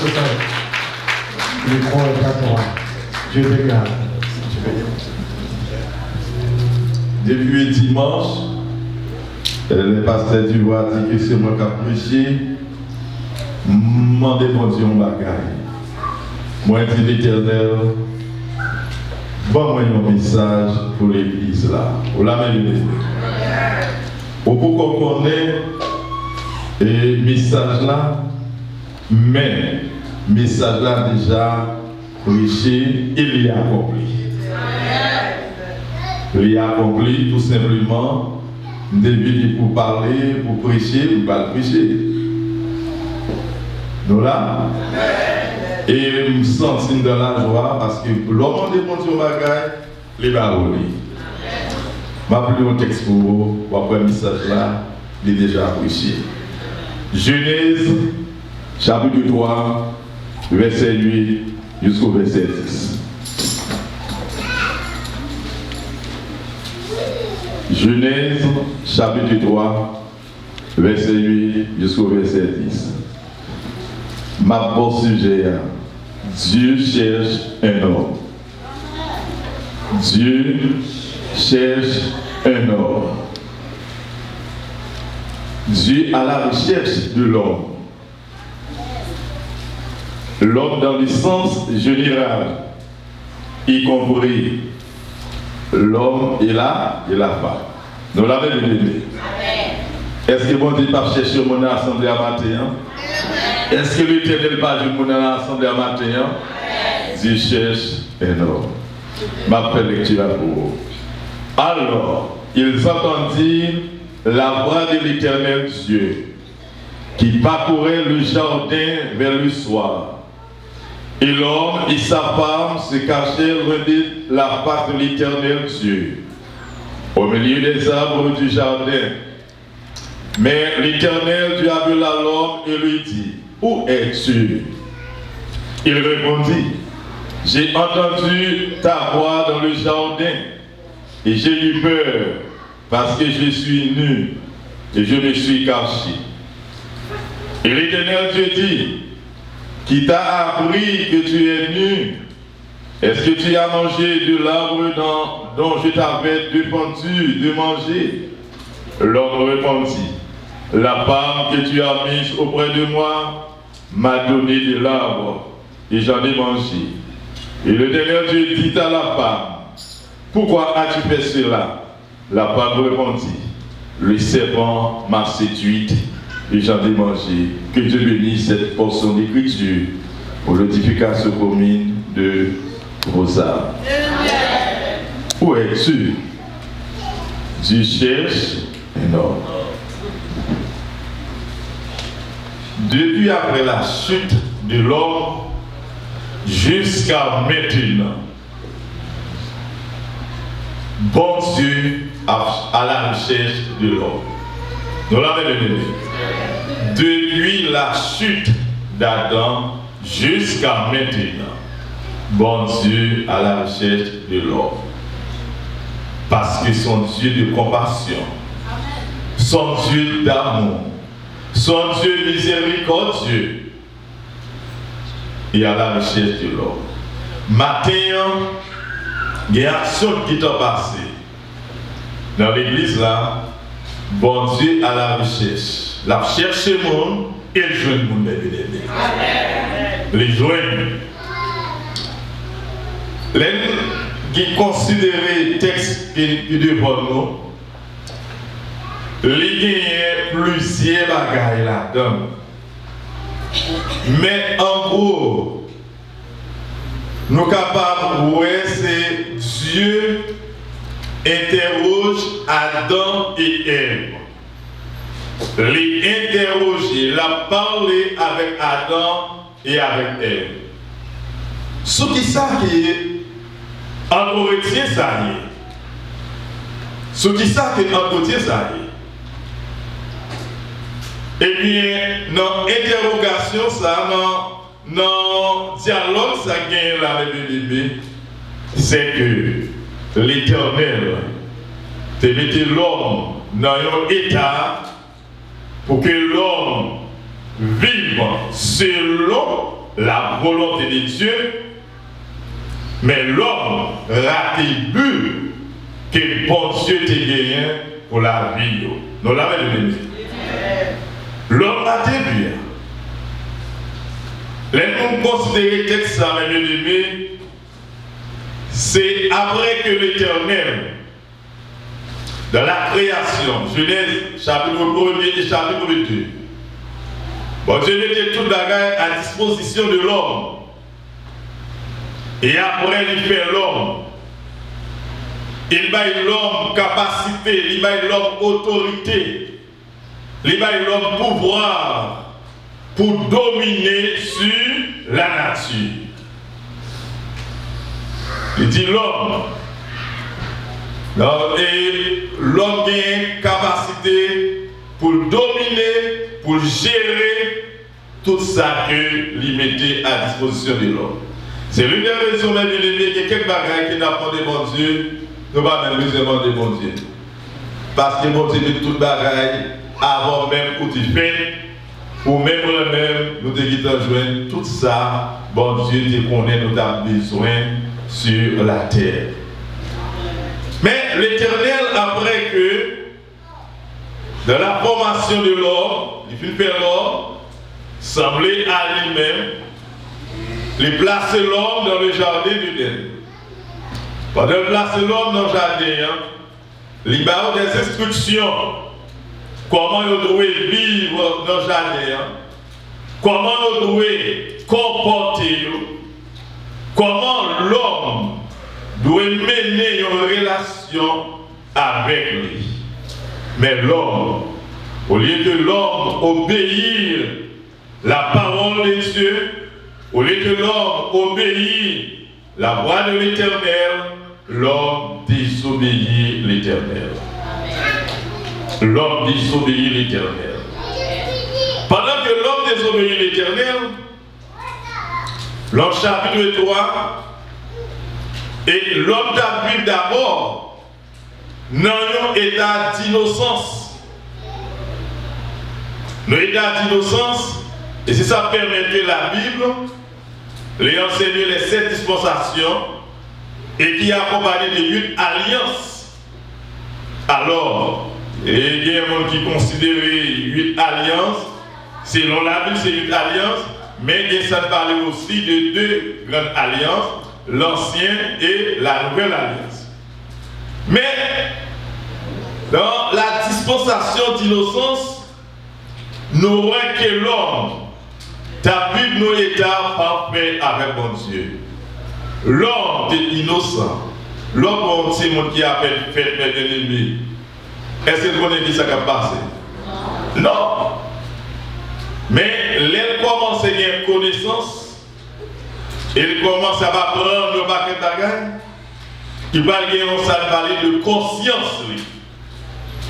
ce temps. Le croix est à toi. Dieu te garde. Depuis dimanche, le pasteur Dubois a dit que c'est moi qui ai prêché. M'en dépendais un bagage. Moi, je dis l'Éternel, bon, un message pour l'église là. Vous l'avez vu. Pour qu'on connaisse le message là, mais le message là déjà prêché, il est accompli. Il est accompli tout simplement, début pour parler, pour prêcher, pour pas prêcher. Nous là, et je me sens dans la joie parce que l'homme de mon Dieu bagaille, les barouli. Je vais plus un texte pour vous, après le message là, il est déjà prêché. Genèse, chapitre 3, verset 8 jusqu'au verset 10. Genèse, chapitre 3, verset 8 jusqu'au verset 10. Ma bon sujet, Dieu cherche un homme. Dieu cherche un homme. Dieu à la recherche de l'homme. L'homme dans le sens général, y compris l'homme et la femme. Nous l'avons dit. Est-ce que bon Dieu pas chercher mon assemblée à matin? Est-ce que l'Éternel pas du monde dans l'assemblée à matin? Dieu cherche un homme. Ma frère lecture pour vous. Alors, ils entendirent la voix de l'Éternel Dieu qui parcourait le jardin vers le soir. Et l'homme et sa femme se cachèrent loin de la face de l'Éternel Dieu, au milieu des arbres du jardin. Mais l'Éternel Dieu appela l'homme et lui dit, où es-tu? Il répondit, j'ai entendu ta voix dans le jardin et j'ai eu peur parce que je suis nu et je me suis caché. Et l'Éternel Dieu dit, qui t'a appris que tu es nu? Est-ce que tu as mangé de l'arbre dont je t'avais défendu de manger? L'homme répondit, la femme que tu as mise auprès de moi m'a donné de l'arbre et j'en ai mangé. Et l'Éternel Dieu dit à la femme, pourquoi as-tu fait cela? La femme répondit, le serpent m'a séduite et j'en ai mangé. Que Dieu bénisse cette portion d'écriture pour l'édification commune de vos âmes. Où es-tu? Dieu cherche un homme. Depuis après la chute de l'homme jusqu'à maintenant, bon Dieu à la recherche de l'homme. Nous l'avons donné. Depuis la chute d'Adam jusqu'à maintenant, bon Dieu à la recherche de l'homme. Parce que son Dieu de compassion, son Dieu d'amour, son Dieu miséricordieux et à la recherche de l'homme. Matin, il y a action qui t'a passé. Dans l'église là, bon Dieu à la recherche. La recherche le monde et le joint le monde est les joindre. Les qui considèrent le texte qui devant nous, il y a plusieurs bagailles là-dedans. Mais en gros, nous sommes capables de voir c'est Dieu interroge Adam et Ève. Les interroger, la parler avec Adam et avec Ève. Ce qui ça qui est entretien ça y est. Ce qui ça qui est entretien ça y est. Et bien, dans l'interrogation, ça, dans dialogue, ça gagne la bébé, c'est que l'Éternel te mette l'homme dans un état pour que l'homme vive selon la volonté de Dieu, mais l'homme rattribue que bon Dieu t'a gagné pour la vie. Nous l'avons dit. L'homme rattribue. Les nous considérer que ça, mes bien-aimés, c'est après que l'Éternel, dans la création, Genèse chapitre 1 et chapitre 2, bon Dieu mettait tout le bagage à disposition de l'homme. Et après, il fait l'homme. Il met l'homme capacité, il met l'homme autorité, il met l'homme pouvoir pour dominer sur la nature. Il dit l'homme. Et l'homme a une capacité pour dominer, pour gérer tout ça que lui mettait à disposition de l'homme. C'est l'une des raisons même qu'il y a quelques bagages qui n'a pas de bon Dieu, nous ne pas même besoin de bon Dieu. Parce que bon Dieu met tout le bagage avant même qu'on y fait, ou même nous devons joindre tout ça, bon Dieu te connaît, nous avons besoin sur la terre. Mais l'Éternel, après que, dans la formation de l'homme, il fit faire l'homme, semblait à lui-même, il plaçait l'homme dans le jardin d'Éden. Pendant de placer l'homme dans le jardin, il lui a des instructions. Comment il doit vivre dans le jardin, comment il doit comporter, comment l'homme doit mener une relation avec lui. Mais l'homme, au lieu que l'homme obéisse la parole de Dieu, au lieu que l'homme obéisse la voix de l'Éternel, l'homme désobéit l'Éternel. L'homme désobéit l'Éternel. Pendant que l'homme désobéit l'Éternel, l'homme chapitre 3, et l'homme d'Abib d'abord dans un état d'innocence. L'état d'innocence, et c'est ça permet que la Bible lui enseigne les 7 dispensations et qui est accompagné de 8 alliances. Alors, il y a un monde qui considère 8 alliances, selon la Bible c'est 8 alliances, mais il ça parle aussi de 2 grandes alliances, l'ancienne et la nouvelle alliance. Mais dans la dispensation d'innocence, nous voyons que l'homme t'a vu nos états parfaits avec mon Dieu. L'homme est innocent. L'homme, c'est mon qui appelle fait mes ennemis. Est-ce que vous connaissez ça qui a passé? Non. Mais l'elle commence à gagner connaissance. Il commence à apprendre le paquet de bagages. Il va parler de conscience, lui.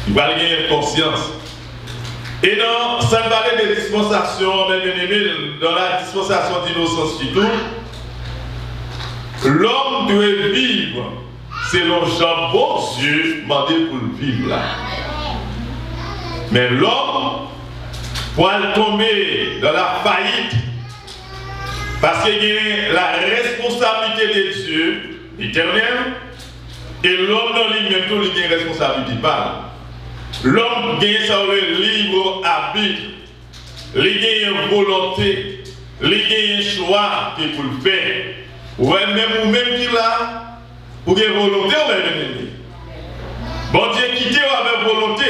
Il va gagner conscience. Et dans ça parler de dispensation, mes bien-aimés, dans la dispensation d'innocence surtout, l'homme doit vivre selon Jean, bon Dieu, demandé pour le vivre là. Mais l'homme, pour tomber dans la faillite, parce qu'il y a la responsabilité de Dieu éternel, et l'homme dans lui-même, tout il a une responsabilité. L'homme gagne sa libre arbitre, il a une volonté, il a un choix qu'il peut le faire. Ou même qu'il a, ou qu'il a une volonté, ou même bon Dieu quitte avec volonté,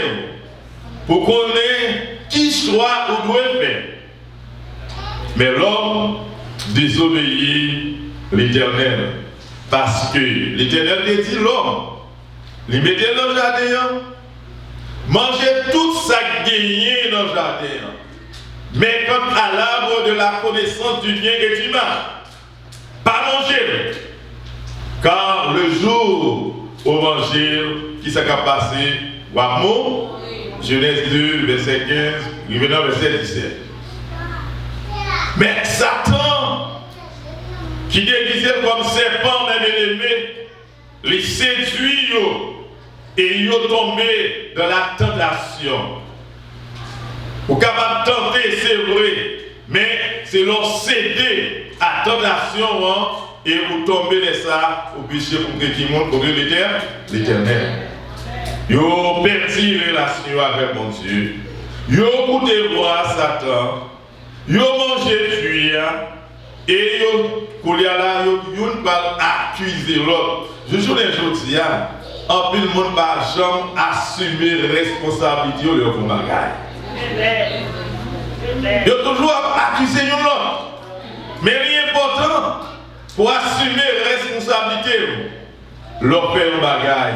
pour qu'on ait qui choix ou doit faire. Mais l'homme désobéit l'Éternel. Parce que l'Éternel dit l'homme, il mettait dans le jardin, mangez tout ça gagné dans le jardin. Mais quant à l'arbre de la connaissance du bien et du mal, pas manger. Car le jour où manger, qui s'est passé, Wamo, Genèse 2, verset 15, revenant verset 17. Mais Satan, qui déguisait comme serpent, mes bien-aimés, les séduit et ils sont tombés dans la tentation. Vous êtes capable de tenter, c'est vrai, mais c'est leur céder tentation, hein, et vous tombez de ça, vous péchez pour que qui monte pour l'Éternel. Vous perdu relation avec mon Dieu. Vous écoutez voir Satan. Vous mangez cuir. Et vous ne pas accuser l'autre. Je joue les jours, en plus, le monde ne va jamais assumer la responsabilité de leur bagage. Ils ont toujours accusé l'autre. Mais l'important, pour assumer la responsabilité, leur faire un bagage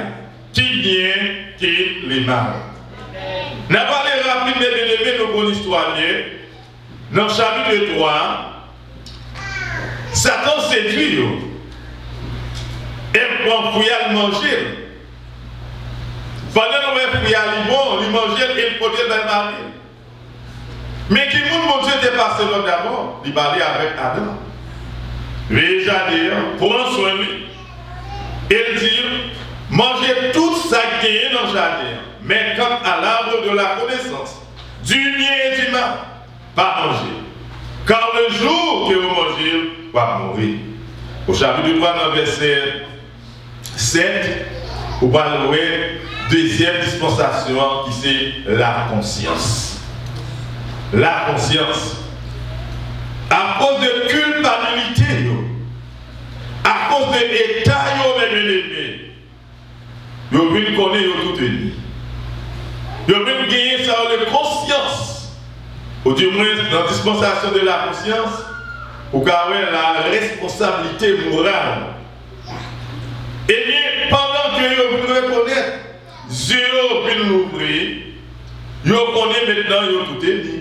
qui bien, qui les mal. Nous allons parler rapidement de nos bonnes histoires. Dans le chapitre 3, Satan séduit. Et prend fouiller à manger. Pendant que nous fouiller à lui manger et le côté de la mari. Mais qui mon Dieu était passé là d'abord, il parlait avec Adam. Le jardin, prends soin de lui. Il dit, mangez tout ça qui est dans le jardin. Mais quant à l'arbre de la connaissance, du bien et du mal, pas manger. Car le jour que vous mangez, vous allez mourir. Au chapitre 3, dans le verset 7, vous parlez deuxième dispensation qui c'est la conscience. La conscience. À cause de culpabilité, à cause de l'état, vous venez connaître tout ennemi. Vous venez gagner ça de conscience. Ou du moins, dans la dispensation de la conscience, vous avez la responsabilité morale. Eh bien, pendant que vous reconnaissez, Dieu vient l'ouvrir, vous connaissez maintenant tout ennemi.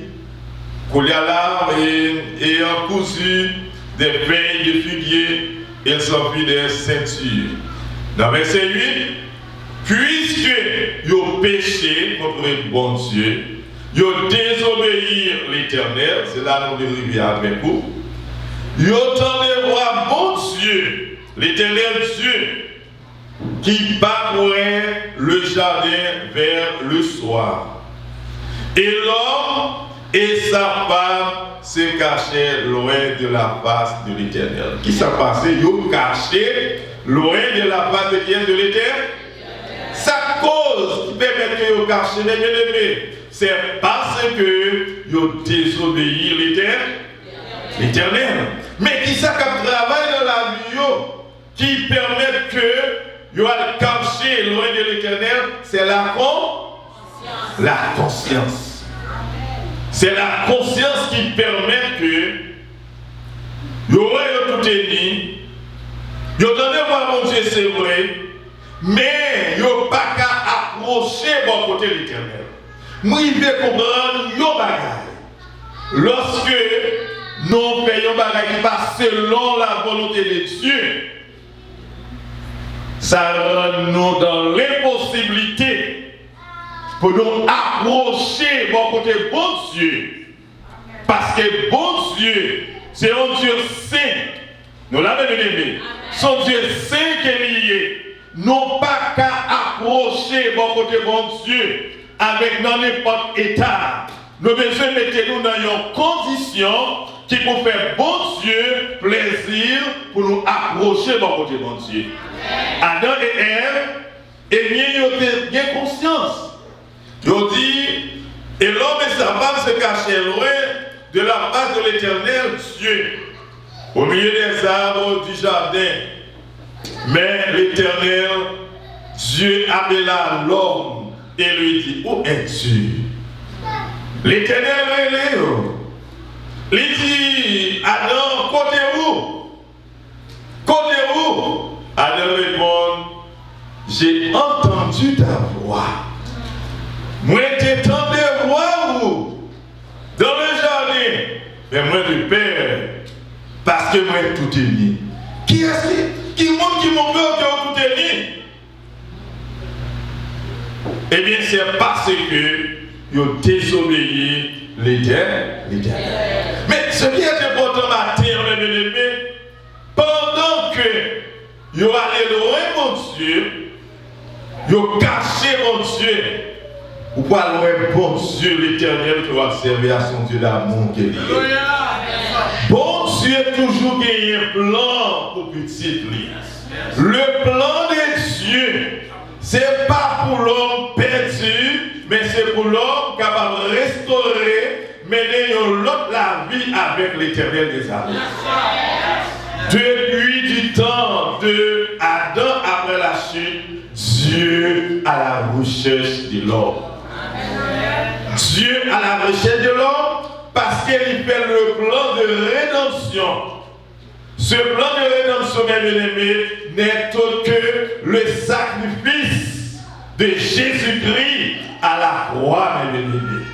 Qu'on y a là et en cousu des feuilles de figuier, et s'enfuit des ceintures. Dans verset 8, puisque vous péché contre le bon Dieu, vous désobéir l'Éternel, c'est là nous dériver avec vous. Vous tendez voir bon Dieu, l'Éternel Dieu, qui parcourait le jardin vers le soir. Et l'homme et sa femme se cachaient loin de la face de l'Éternel. Qui s'est passé? Ils ont caché loin de la face de l'Éternel. Sa cause qui permet que vous cachiez les bien-aimés, c'est parce que vous désobéissez l'Éternel. Mais qui ça qui travaille dans la vie qui permet que vous allez cacher loin de l'Éternel, c'est la conscience. La conscience. C'est la conscience qui permet que vous aurez tout ennemi, vous donnez voir mon Dieu, c'est vrai, mais vous n'avez pas qu'à approcher bon côté l'Éternel. Moi, il veut comprendre vos bagages. Lorsque nous payons bagages qui passent selon la volonté de Dieu, ça rend nous dans l'impossibilité pour nous approcher bon côté bon Dieu. Parce que bon Dieu, c'est un Dieu saint. Nous l'avons aimé. Son Dieu saint qui est lié. Non pas qu'à approcher bon côté bon Dieu avec n'importe état. Nous besoin mettre nous dans une condition qui peut faire bon Dieu plaisir pour nous approcher bon côté bon Dieu. Adam et Ève, eh bien, ils ont bien conscience. Ils ont dit, et l'homme et sa femme se cachaient loin de la face de l'Éternel Dieu, au milieu des arbres du jardin. Mais l'Éternel Dieu appela l'homme et lui dit, où es-tu? L'Éternel est il dit, Adam, côté où? Côté où? Adam répond, j'ai entendu ta voix. Moi, t'entendais voir où? Dans le jardin. Mais moi, le Père, parce que moi, tout est mis. Qui est-ce qui montre qui m'ont peur que tout est mis? Eh bien, c'est parce que ils ont désobéi l'Éternel. Mais ce qui est important matin, mes bien-aimés, pendant que ils ont allé loin, mon Dieu, ils ont caché mon Dieu. Ou pas loin, bon Dieu, l'Éternel qui va servir à son Dieu d'amour qui est lié. Bon Dieu toujours nous gagnons un plan pour petit lui. Le plan de Dieu, c'est pas pour l'homme perdu, mais c'est pour l'homme capable de restaurer, mener l'autre la vie avec l'Éternel des armées. Depuis du temps de Adam après la chute, Dieu à la recherche de l'homme. Dieu à la recherche de l'homme parce qu'il fait le plan de rédemption. Ce plan de rédemption, mes bien-aimés, n'est autre que le sacrifice de Jésus-Christ à la croix, mes bien-aimés.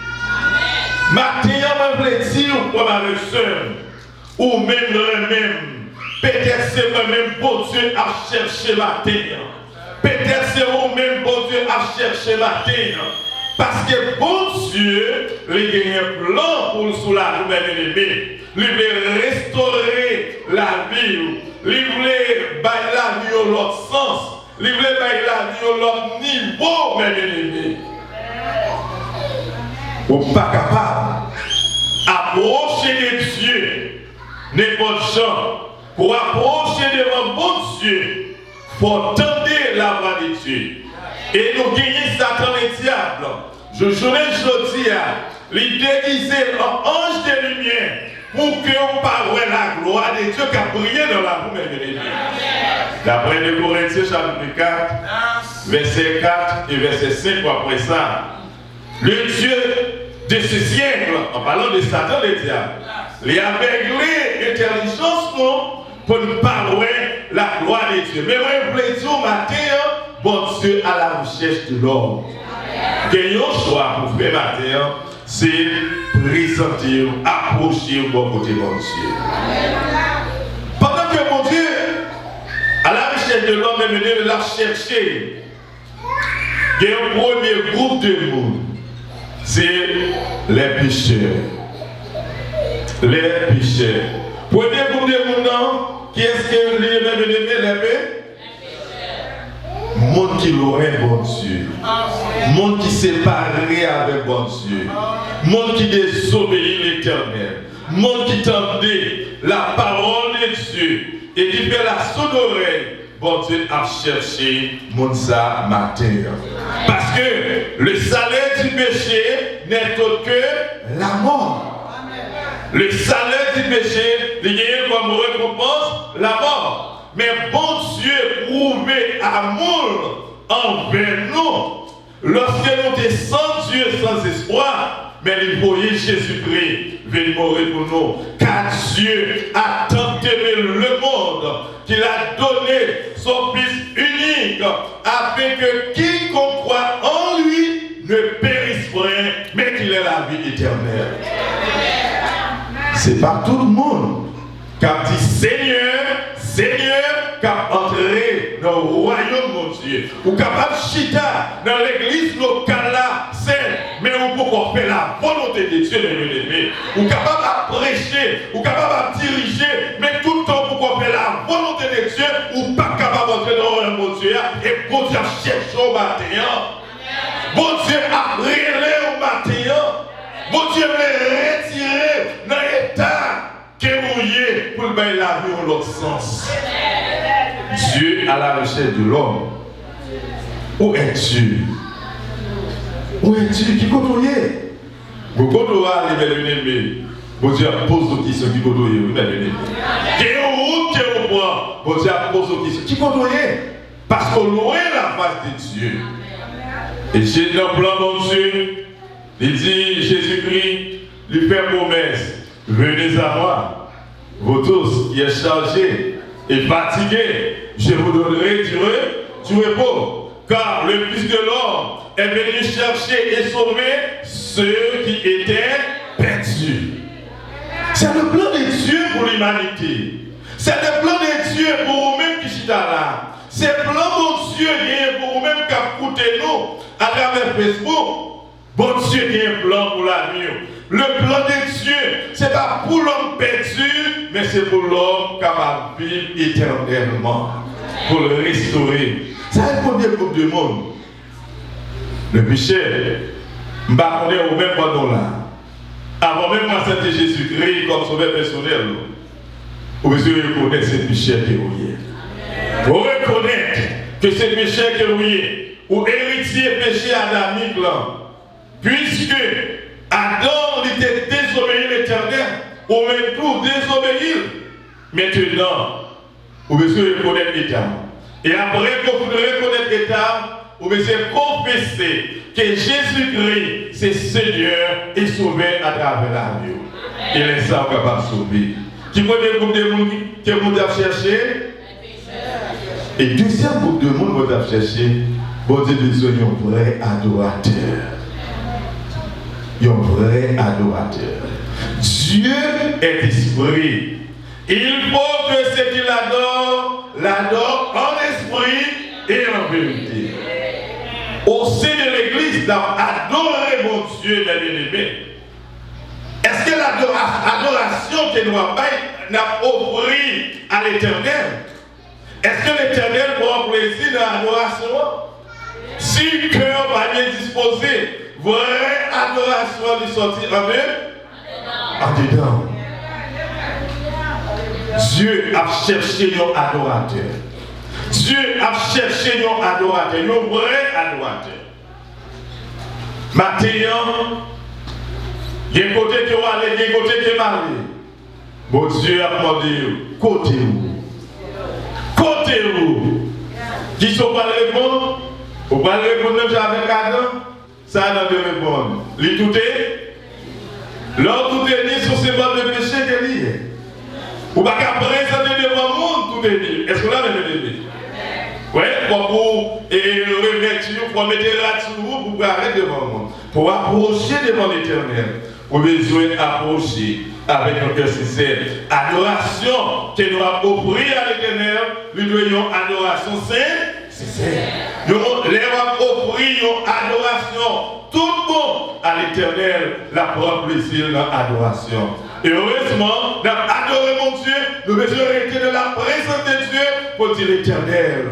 Maintenant, je veux dire, frères et sœurs, ou même, peut-être c'est moi-même, bon Dieu, à chercher ma terre. Peut-être c'est vous-même, bon Dieu, à chercher ma terre. Parce que bon Dieu, il a un plan pour sous la vie, mes bien-aimés. Il veut restaurer la vie. Il voulait bailler la vie au l'autre sens. Il voulait bailler la vie au l'autre niveau, mes bien-aimés. Vous n'êtes pas capable d'approcher de Dieu n'importe gens. Pour approcher devant bon Dieu, il faut tendre la voix de Dieu. Et nous gagnons Satan et diable. Je dis à l'idée déguiser l'ange de lumière pour que on parle la gloire de Dieu qui a brillé dans la vie, mes bien-aimés. D'après les Corinthiens chapitre 4, verset 4 et verset 5, après ça, le Dieu de ce siècle, en parlant de Satan et diable, les aveuglés l'intelligence pour nous parler la gloire de Dieu. Mais moi, je voulais dire au matin, bon Dieu à la recherche de l'homme. Gagnons choix pour faire matin, c'est présenter, approcher au bon côté bon Dieu. Pendant que mon Dieu, à la recherche de l'homme, est mené de la chercher, il y a un premier groupe de monde, c'est les pécheurs. Les pécheurs. Premier groupe de monde, qui est-ce que les pécheurs? Monde qui l'aurait bon Dieu. Monde qui séparé avec bon Dieu. Monde qui désobéit l'Éternel. Monde qui tendait la parole de Dieu et qui fait la sourde oreille. Bon Dieu a cherché monde ça matin. Parce que le salaire du péché n'est autre que la mort. Le salaire du péché, il y a comme récompense la mort. Mais bon Dieu prouvait amour envers nous. Lorsque nous étions sans Dieu, sans espoir, mais il voyait Jésus-Christ venir mourir pour nous. Car Dieu a tant aimé le monde qu'il a donné son Fils unique afin que quiconque croit en lui ne périsse point, mais qu'il ait la vie éternelle. C'est pas tout le monde qui a dit Seigneur, qui a entré dans le royaume, mon Dieu. Ou capable de chita dans l'église locale là, mais ou pour faire la volonté de Dieu, mes aimés. Ou capable de prêcher, ou capable de diriger, mais tout le temps pour faire la volonté de Dieu, ou pas capable d'entrer dans le royaume, mon Dieu. Et bon Dieu cherche au matin. Bon Dieu a brûlé au matin. Bon Dieu l'a retiré dans l'état que vous voyez pour le bailler la vie en l'autre sens. Dieu à la recherche de l'homme. Où est Dieu? Où est Dieu? Qui côtoyait? Vous côtoyez les bien-aimés. Bon Dieu pose aux questions qui côtoyait, les bien-aimés. Qui est en route, qui est au point. Bon Dieu pose aux questions. Qui côtoyait? Parce qu'on loin la face de Dieu. Et j'ai dans le plan, mon Dieu, il dit Jésus-Christ, lui fait promesse. Venez à moi, vous tous qui êtes chargés et fatigués, je vous donnerai du repos. Car le Fils de l'homme est venu chercher et sauver ceux qui étaient perdus. C'est le plan de Dieu pour l'humanité. C'est le plan de Dieu pour vous-même qui sont là. C'est le plan de Dieu pour vous-même qui écoutez nous à travers Facebook. Bon Dieu qui a un plan pour la vie. Le plan de Dieu, ce n'est pas pour l'homme perdu, mais c'est pour l'homme capable de vivre éternellement. Pour le restaurer. C'est le premier groupe du monde. Le péché, je ne sais pas au même moment là. Avant même moi, c'était Jésus-Christ comme sauveur personnel. Vous devez reconnaître ces péchés que vous y êtes. Vous reconnaître que ces péchés que vous y êtes, ou héritier péché adamique là, puisque Adam était désobéi l'Éternel, ou même tout désobéir, maintenant, vous devez reconnaître l'État. Et après que vous reconnaître l'État, vous devez confesser que Jésus-Christ, c'est Seigneur et Sauveur à travers la vie. Il est ça capable de sauver. Qui peut dire groupe de monde que vous avez cherché? Et deuxième groupe de monde que vous avez cherché, vous avez besoin d'un vrai adorateur. Un vrai adorateur. Dieu est esprit. Il faut que ce qu'il adore, l'adore en esprit et en vérité. Au sein de l'église, adorer mon Dieu, mes bien-aimés. Est-ce que l'adoration que nous avons offert à l'Éternel, est-ce que l'Éternel prend plaisir dans l'adoration? Si le cœur va bien disposé, vraie adoration lui sortir en dedans. Dieu a cherché un adorateur. Dieu a cherché un adorateur, un vrai adorateur. Maintenant, il y a un côté qui va aller, il y a un côté qui va aller. Bon Dieu a demandé, côté où? Côté où? Qui sont pas répondre? Vous ne pouvez pas répondre même avec Adam? Ça n'a pas répondre. Lui tout est? L'homme tout est dit sur ces bandes de péché qu'elle y est. Ou pas qu'à présenter devant le monde, tout est dit. Est-ce que là, même dit? Oui, pour vous revêtir, pour mettre la sur vous, pour arrêter devant le monde. Pour approcher devant l'Éternel. Vous avez besoin d'approcher avec un cœur sincère. Adoration que nous avons offert à l'Éternel, nous devons adoration sincère. Nous devons offrir une adoration tout bon à l'Éternel, la propre plaisir dans l'adoration. Et heureusement, dans adorer mon Dieu, nous devons arrêter de la présence de Dieu pour dire l'Éternel.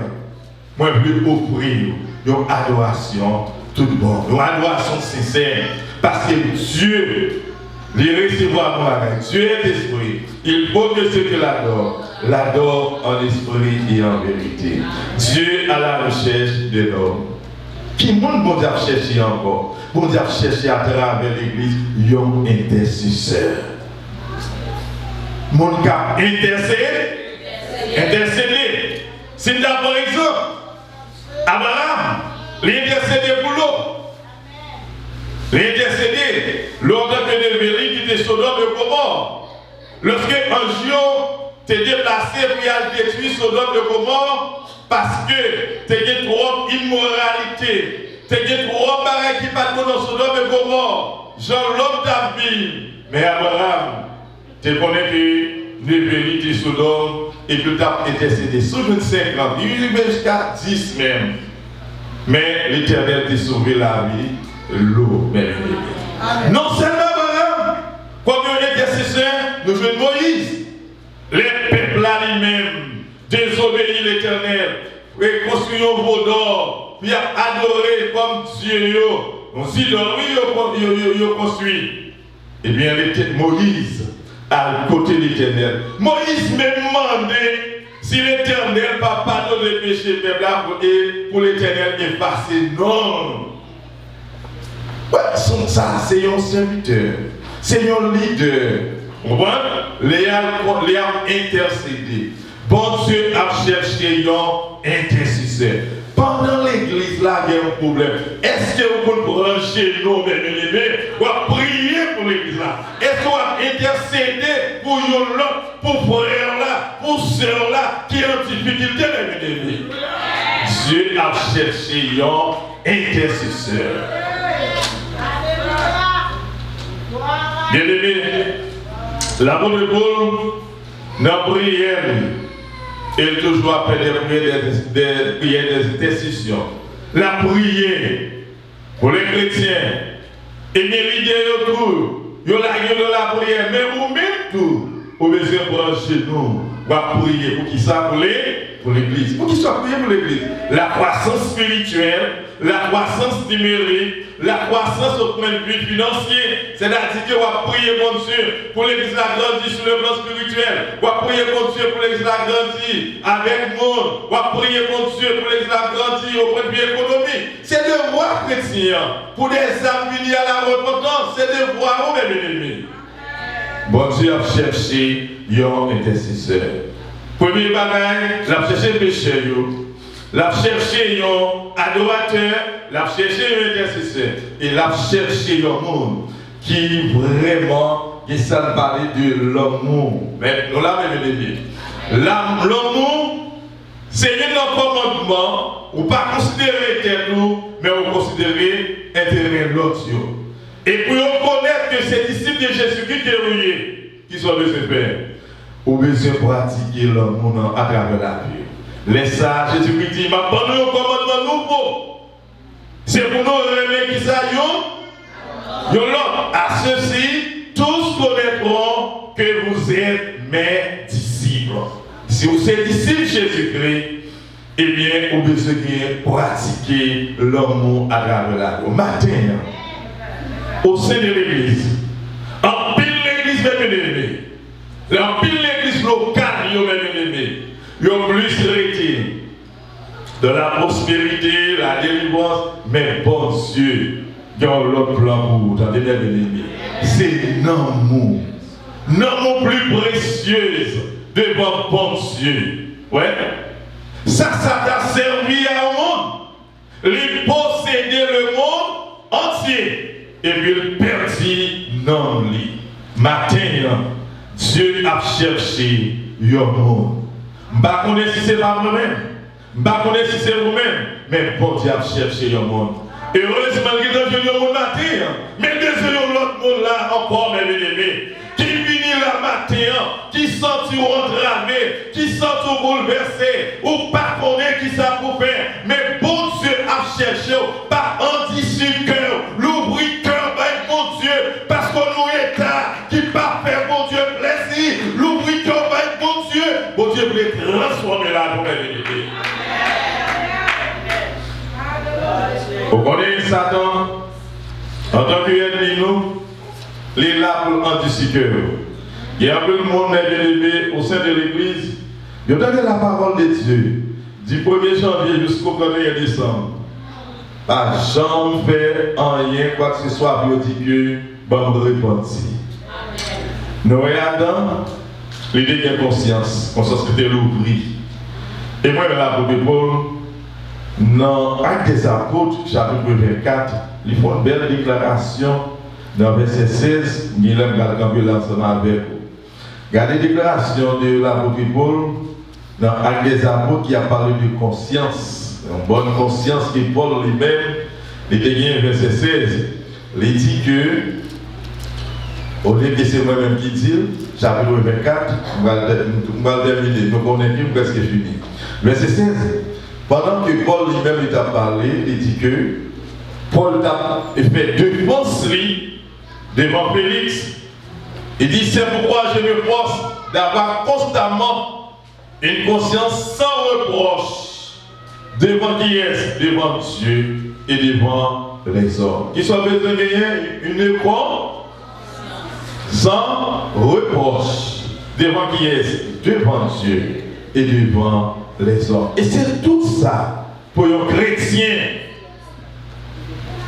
Moi, je veux offrir une adoration toute bonne, une adoration sincère. Parce que Dieu, il recevra moi avec Dieu est esprit. Il faut que ceux qui l'adorent en esprit et en vérité. Dieu à la recherche de l'homme. Qui monde bon Dieu a cherché encore? Bon Dieu a cherché à travers l'église un intercesseur. Mon cap intercédé. C'est par exemple Abraham, l'intercédé pour l'eau. L'intercédé lors de Véry qui était Sodome et Gomorrhe. Lorsque un géant t'est déplacé pour aller détruire Sodome et Gomorre parce que tu as trop immoralité, tu as trop barré qui pas dans Sodome et Gomorre. Jean l'homme t'a vu. Mais Abraham, tu connais que Véry était Sodome et que tu as intercédé sur 25 ans, il est jusqu'à 10 même. Mais l'Éternel t'a sauvé la vie. L'eau, même. Non seulement Abraham, comme un intercesseur, nous venons Moïse. Les peuples là lui-même désobéissent l'Éternel et construisent un veau d'or, puis adoré comme Dieu. On s'y donne, oui, construit. Eh bien, Moïse, à côté de l'Éternel, Moïse m'a demandé si l'Éternel va pardonner les péchés peuple là pour l'Éternel effacer. Non. Ça, c'est un serviteur, c'est un leader. Vous voyez? Les a intercédé. Bon Dieu a cherché un intercesseur. Pendant l'église, là, il y a un problème. Est-ce que vous pouvez brancher nos bien-aimés ou prier pour l'église là? Est-ce que vous pouvez intercéder pour l'autre, pour frère là, pour soeur là, qui est en difficulté, les bien-aimés? Dieu a cherché un intercesseur. Bien-aimé, la bonne Paul, dans la prière, elle toujours appelle des prières d'intercession. La prière pour les chrétiens, et l'idée autour, il y a la prière, mais vous-même tout, au besoin brancher nous, on va prier pour qui ça pour l'église. Pour qui soit prié pour l'église. La croissance spirituelle, la croissance numérique, la croissance au point de vue financier. C'est-à-dire qu'on va prier mon Dieu pour l'église la grandir sur le plan spirituel. On va prier mon Dieu pour l'église la grandir avec monde. On va prier mon Dieu pour l'église la grandir au point de vue économique. C'est devoir chrétien. Pour des âmes venues à la repentance, c'est devoir ou même ennemi. Bon Dieu a cherché un intercesseur. Premier bagage, l'a cherché péché, l'a cherché un adorateur, l'a cherché un intercesseur. Et l'a cherché un monde qui vraiment, qui s'en parlait de l'amour. Mais nous l'avons aimé. L'amour, c'est un commandement, ou pas considérer tel nous, mais on considérer intérêt l'autre. Et pour reconnaître que ces disciples de Jésus-Christ qui sont besoin de faire, ou besoin de pratiquer l'amour à travers la vie. Laisse ça, Jésus-Christ dit, m'a donné un commandement nouveau. C'est pour nous remettre qui ça y a. À ceci, tous connaîtront que vous êtes mes disciples. Si vous êtes disciples de Jésus-Christ, eh bien, vous besoin de pratiquer l'amour à travers la vie. Au matin, au sein de l'église, en pile l'église même aimée, en pile l'église locale même aimée, ils ont plus arrêté de la prospérité, la délivrance, mais bon Dieu, il y a l'autre plan pour vous, t'as bien aimé. C'est l'amour, l'amour plus précieux devant bon Dieu. Ouais, ça t'a servi à un monde, il possédait le monde entier. Et puis il perdit non lui. Matin, Dieu a cherché un monde. Je ne sais pas si c'est pas moi-même. Je ne sais pas si c'est vous-même. Mais bon Dieu a cherché un monde. Et heureusement qu'il a venu au monde matin. Mais désolé l'autre monde là encore, mes bien-aimés. Qui finit la matin, qui sent entramé, qui sent bouleversé, ou pas connaît qui ça pour faire. Mais bon Dieu a cherché, pas en tissu cœur, l'ouvrir cœur, ben bon Dieu, parce qu'on nous est là, qui pas faire bon Dieu plaisir, l'ouvrir cœur, ben bon Dieu voulait transformer la pour l'humanité. Vous connaissez Satan, en tant qu'ennemi, nous, il est là pour anticiper. Il y a un peu de monde élevé au sein de l'église. Il donne la parole de Dieu du 1er janvier jusqu'au 1er décembre. Pas jamais faire rien, quoi que ce soit, pour dire que bon repentir. Nous regardons l'idée de conscience que c'était l'ouvrir. Et moi, l'apôtre Paul, dans Actes des Apôtres, chapitre 24, il faut une belle déclaration. Dans verset 16, il a camper l'ensemble avec vous. Regardez la déclaration de l'apôtre Paul dans Actes des Apôtres qui a parlé de conscience, une bonne conscience que Paul lui-même, il était verset 16, il dit que, au lieu que c'est moi-même qui dit, chapitre 24, on va terminer, nous connaissons presque fini. Verset 16, pendant que Paul lui-même il a parlé, il dit que Paul a fait défense devant Félix. Il dit, c'est pourquoi je me force d'avoir constamment une conscience sans reproche devant qui est, devant Dieu et devant les hommes. Qui soit besoin de gagner une croix sans reproche devant qui est, devant Dieu et devant les hommes. Et c'est tout ça pour un chrétien.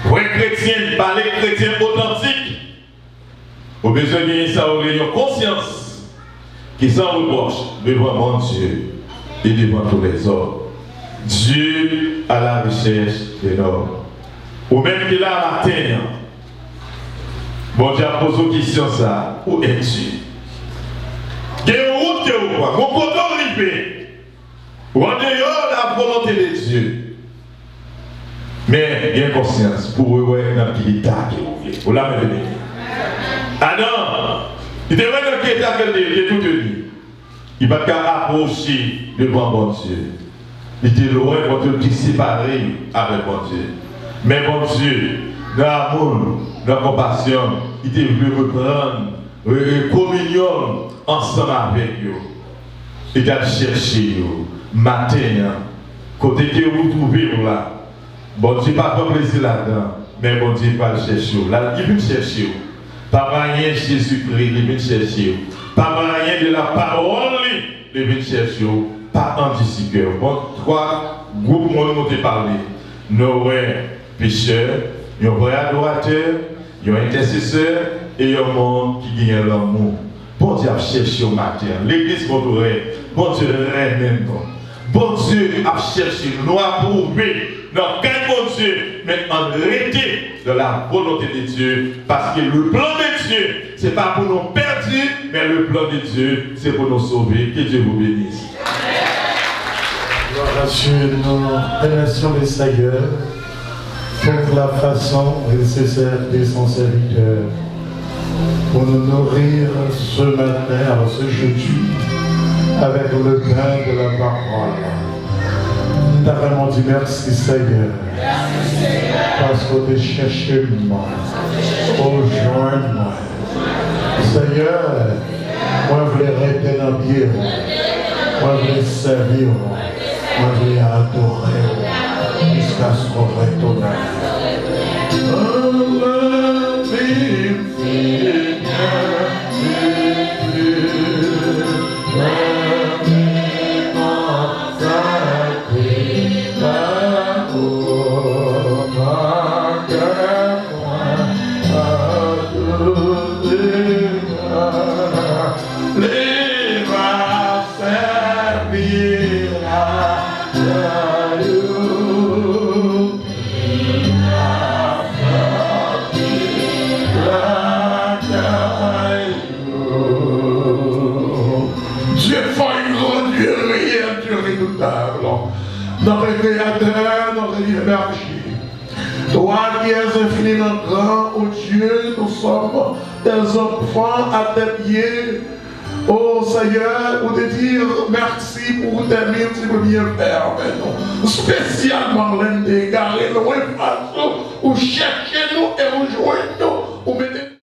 Pour un chrétien, par les chrétiens authentiques, au besoin de gagner ça, une conscience qui s'en reproche devant mon Dieu et devant tous les hommes. Dieu à la recherche de l'homme. Ou même qu'il a la terre. Bon Dieu a posé une question ça. Où es-tu? Quelle route que vous croyez? Mon côté arrivé. Ou en dehors de la volonté de Dieu. Mais bien conscience pour eux, dans quel état que vous voulez. Vous l'avez dit. Adam, il devait dans quel état qu'il est tout tenu. Il ne va pas approcher devant mon Dieu. Il était loin pour te séparer avec mon Dieu. Mais mon Dieu, dans l'amour, dans la compassion, il était voulu reprendre communion ensemble avec eux. Et d'aller chercher eux, matin, côté que vous trouvez là. Bon Dieu, pas de plaisir là-dedans, mais bon Dieu, pas le chercher. Là, il vient chercher. Pas rien de Jésus-Christ, il vient chercher. Pas rien de la parole, il vient chercher. Pas anti-cœur. Bon, trois groupes m'ont parlé. Nos pécheurs, un vrai adorateur, un intercesseur et un monde qui gagne l'amour. Bon Dieu a cherché au matin. L'église m'aurait. Bon Dieu même pas. Bon Dieu a cherché. Nous a prouvé. Non, quel bon Dieu, mais en réalité de la volonté de Dieu. Parce que le plan de Dieu, ce n'est pas pour nous perdre, mais le plan de Dieu, c'est pour nous sauver. Que Dieu vous bénisse. Gloire à Dieu, nous remercions les Seigneur pour la façon nécessaire de son serviteur pour nous nourrir ce matin, alors ce jeudi, avec le pain de la parole. Nous t'avons vraiment dit merci Seigneur, parce qu'on t'a cherché moi, rejoindre moi. Seigneur, moi je voulais rester dans le pied, moi je voulais servir, moi je voulais adorer jusqu'à ce qu'on retourne. Notre Créateur, notre hiérarchie. Toi qui es infiniment grand, ô Dieu, nous sommes des enfants à tes pieds. Oh Seigneur, pour te dire merci pour tes multiples bienfaits, nous. Spécialement l'un des garés, nous façon, où cherchez-nous et rejoignez